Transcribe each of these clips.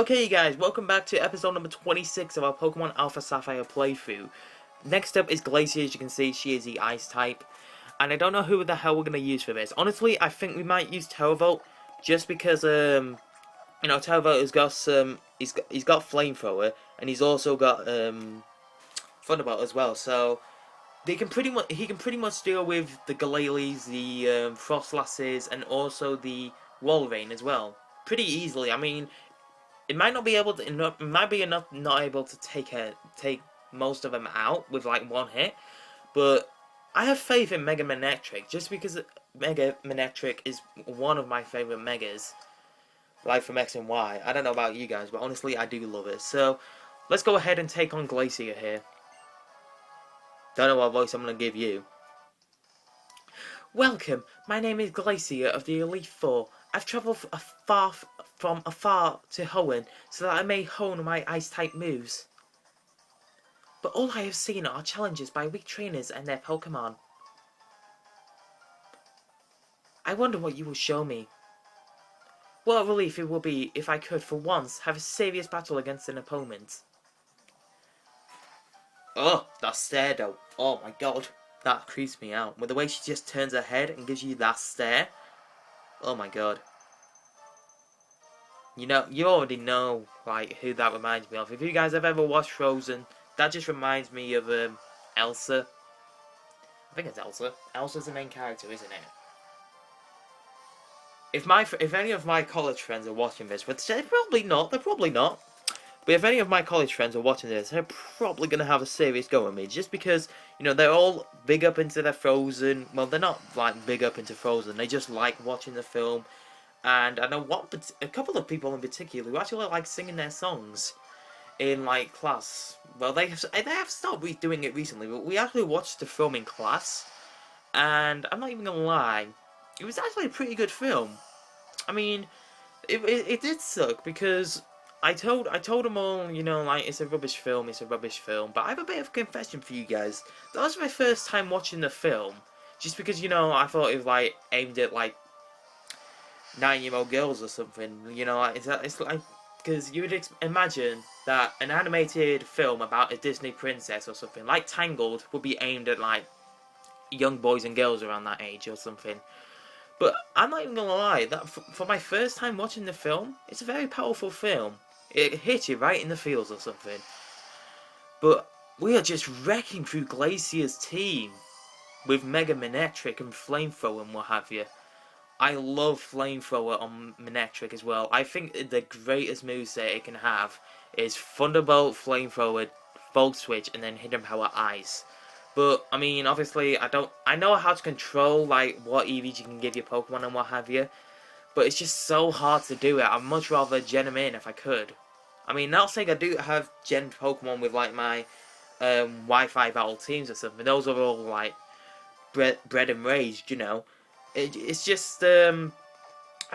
Okay guys, welcome back to episode number 26 of our Pokemon Alpha Sapphire playthrough. Next up is Glacia. As you can see, she is the Ice type. And I don't know who the hell we're going to use for this. Honestly, I think we might use Teravolt, just because, you know, Teravolt has got some, he's got Flamethrower, and he's also got, Thunderbolt as well, so he can pretty much deal with the Galelies, the Frostlasses, and also the Walrein as well. Pretty easily. I mean, it might not be able to. It might be enough not able to take most of them out with like one hit, but I have faith in Mega Manectric just because Mega Manectric is one of my favorite Megas, like from X and Y. I don't know about you guys, but honestly, I do love it. So let's go ahead and take on Glacia here. Don't know what voice I'm gonna give you. Welcome, my name is Glacia of the Elite Four. I've travelled from afar to Hoenn so that I may hone my Ice-type moves. But all I have seen are challenges by weak trainers and their Pokémon. I wonder what you will show me. What a relief it will be if I could, for once, have a serious battle against an opponent. Oh, that stare though. Oh my god. That creeps me out. With the way she just turns her head and gives you that stare. Oh my god. You know, you already know, like, who that reminds me of. If you guys have ever watched Frozen, that just reminds me of, Elsa. I think it's Elsa. Elsa's the main character, isn't it? If any of my college friends are watching this, but they're probably not, but if any of my college friends are watching this, they're probably going to have a serious go at me, just because, you know, they're all big up into their Frozen. Well, they're not, like, big up into Frozen. They just like watching the film. And I know a couple of people in particular who actually like singing their songs in, like, class. Well, they have stopped doing it recently, but we actually watched the film in class. And I'm not even going to lie, it was actually a pretty good film. I mean, it did suck because I told them all, you know, like, it's a rubbish film, but I have a bit of a confession for you guys. That was my first time watching the film, just because, you know, I thought it was, like, aimed at, like, 9-year-old girls or something, you know, like, it's like, because you would imagine that an animated film about a Disney princess or something, like Tangled, would be aimed at, like, young boys and girls around that age or something. But I'm not even gonna lie, that for my first time watching the film, it's a very powerful film. It hits you right in the feels or something. But we are just wrecking through Glacia's team with Mega Manectric and Flamethrower and what have you. I love Flamethrower on Manectric as well. I think the greatest moveset it can have is Thunderbolt, Flamethrower, Volt Switch, and then Hidden Power Ice. But, I mean, obviously, I know how to control, like, what EVs you can give your Pokemon and what have you. But it's just so hard to do it. I'd much rather gen them in if I could. I mean, not saying I do have gen Pokemon with, like, my Wi-Fi battle teams or something. Those are all, like, bred and raised, you know. It's just, I'm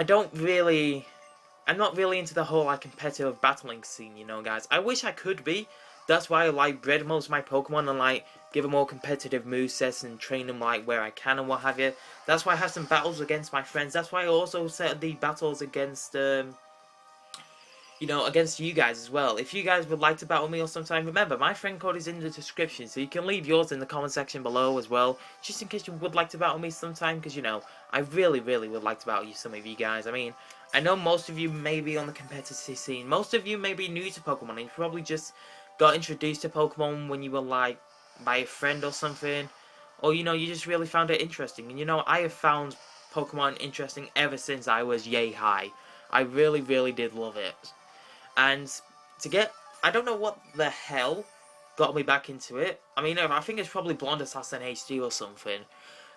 not really into the whole, like, competitive battling scene, you know, guys. I wish I could be. That's why I, like, bred most of my Pokemon and, like, give them more competitive movesets and train them, like, where I can and what have you. That's why I have some battles against my friends. That's why I also set the battles against, you know, against you guys as well. If you guys would like to battle me or sometime, remember, my friend code is in the description, so you can leave yours in the comment section below as well, just in case you would like to battle me sometime, because, you know, I really, really would like to battle some of you guys. I mean, I know most of you may be on the competitive scene. Most of you may be new to Pokemon, and you probably just got introduced to Pokemon when you were, like, by a friend or something, or, you know, you just really found it interesting. And, you know, I have found Pokemon interesting ever since I was yay high. I really, really did love it. And I don't know what the hell got me back into it. I mean, I think it's probably Blonde Assassin HD or something,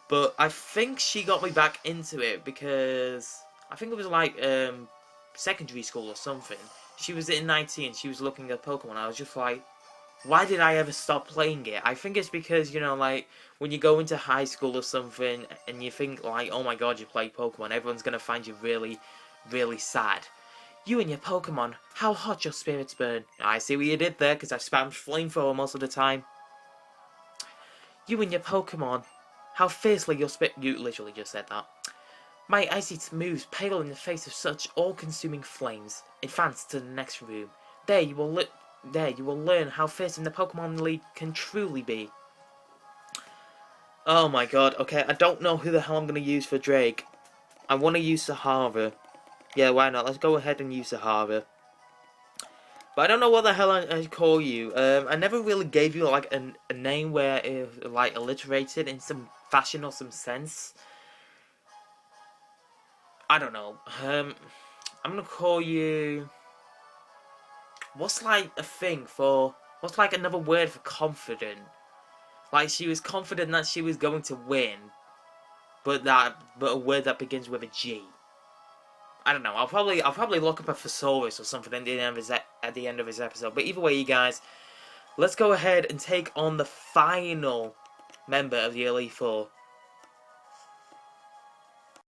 but I think she got me back into it because I think it was, like, secondary school or something. She was in 19, she was looking at Pokemon. I was just like, why did I ever stop playing it? I think it's because, you know, like, when you go into high school or something, and you think, like, oh my god, you play Pokemon, everyone's gonna find you really, really sad. You and your Pokemon, how hot your spirits burn. I see what you did there, because I spammed Flamethrower most of the time. You and your Pokemon, how fiercely your you literally just said that. My icy moves pale in the face of such all-consuming flames. Advance to the next room. There you will learn how fearsome the Pokemon League can truly be. Oh my god, okay, I don't know who the hell I'm going to use for Drake. I want to use Sahara. Yeah, why not? Let's go ahead and use Sahara. But I don't know what the hell I call you. I never really gave you like a name where it like alliterated in some fashion or some sense. I don't know. I'm going to call you... What's like a thing for... What's like another word for confident? Like she was confident that she was going to win, but a word that begins with a G. I don't know. I'll probably look up a thesaurus or something at the end of his episode. But either way, you guys, let's go ahead and take on the final member of the Elite Four.